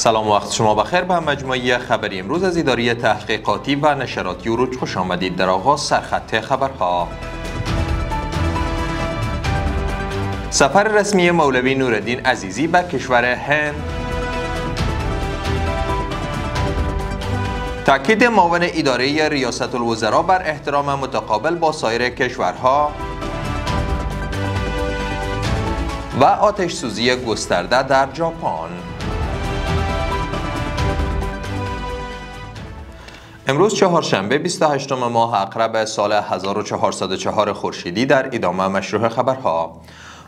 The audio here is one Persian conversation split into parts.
سلام و وقت شما بخیر. به مجموعه خبری امروز از اداره تحقیقاتی و نشراتی اوروج خوش آمدید. در آغاز سرخط خبرها. سفر رسمی مولوی نورالدین عزیزی به کشور هند. تاکید معاون اداره ریاست الوزراء بر احترام متقابل با سایر کشورها و آتش سوزی گسترده در ژاپن. امروز چهارشنبه 28 ماه عقرب سال 1404 خورشیدی در ادامه مشروع خبرها.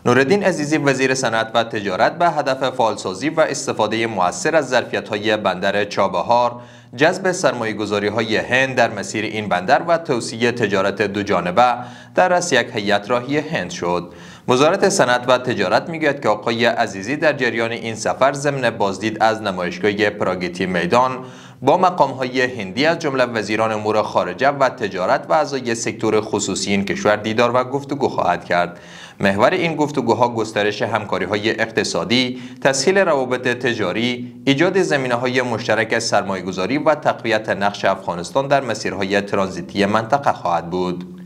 نورالدین عزیزی وزیر صنعت و تجارت به هدف فعالسازی و استفاده مؤثر از ظرفیت‌های بندر چابهار، جذب سرمایه‌گذاری‌های هند در مسیر این بندر و توسعه تجارت دوجانبه در رأس یک هیئت راهی هند شد. وزارت صنعت و تجارت میگوید که آقای عزیزی در جریان این سفر ضمن بازدید از نمایشگاه پراگتی میدان با مقام‌های هندی از جمله وزیران امور خارجه و تجارت و اعضای سکتور خصوصی این کشور دیدار و گفتگو خواهد کرد. محور این گفتگوها گسترش همکاری‌های اقتصادی، تسهیل روابط تجاری، ایجاد زمینه‌های مشترک سرمایه‌گذاری و تقویت نقش افغانستان در مسیرهای ترانزیتی منطقه خواهد بود.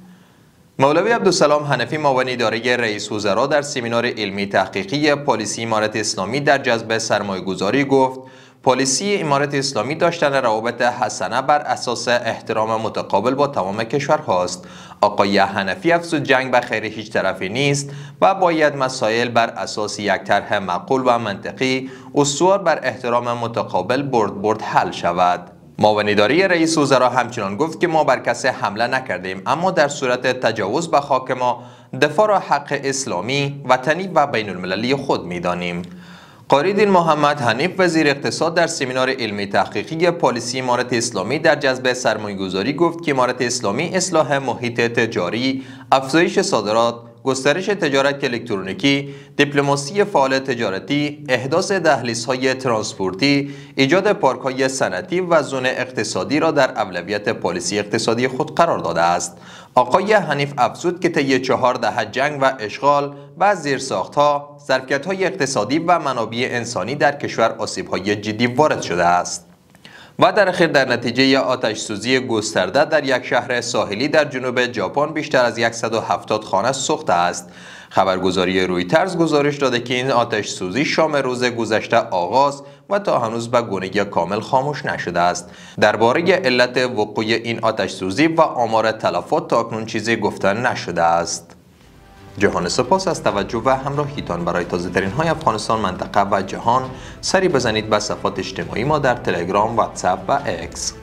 مولوی عبدالسلام حنفی معاون اداره رئیس وزراء در سمینار علمی تحقیقی پالیسی امارت اسلامی در جذب سرمایه‌گذاری گفت: پالیسی امارت اسلامی داشتن روابط حسنه بر اساس احترام متقابل با تمام کشورهاست. آقای حنفی افزود جنگ به خیر هیچ طرفی نیست و باید مسائل بر اساس یک طرح معقول و منطقی استوار بر احترام متقابل برد حل شود. معاون اداره رئیس وزراء همچنان گفت که ما بر کسی حمله نکردیم، اما در صورت تجاوز به خاک ما دفاع را حق اسلامی، وطنی و بین المللی خود می‌دانیم. قاری دین محمد حنیف وزیر اقتصاد در سمینار علمی تحقیقی پالیسی امارت اسلامی در جذب سرمایه‌گذاری گفت که امارت اسلامی اصلاح محیط تجاری، افزایش صادرات، گسترش تجارت الکترونیکی، دیپلماسی فعال تجارتی، احداث دهلیزهای ترانسپورتی، ایجاد پارک‌های صنعتی و زون اقتصادی را در اولویت پالیسی اقتصادی خود قرار داده است. آقای حنیف افزود که طی 4 دهه جنگ و اشغال و زیرساخت‌ها، ظرفیت‌های اقتصادی و منابع انسانی در کشور آسیب‌های جدی وارد شده است و در اخیر در نتیجه آتش سوزی گسترده در یک شهر ساحلی در جنوب ژاپن بیشتر از 170 خانه سوخته است. خبرگزاری رویترز گزارش داده که این آتش سوزی شام روز گذشته آغاز و تا هنوز به گونه کامل خاموش نشده است. درباره علت وقوع این آتش سوزی و آمار تلفات تا اکنون چیزی گفته نشده است. جهان سپاس از توجه و همراهیتان. برای تازه‌ترین های افغانستان، منطقه و جهان سری بزنید به صفحات اجتماعی ما در تلگرام، واتساپ و اکس.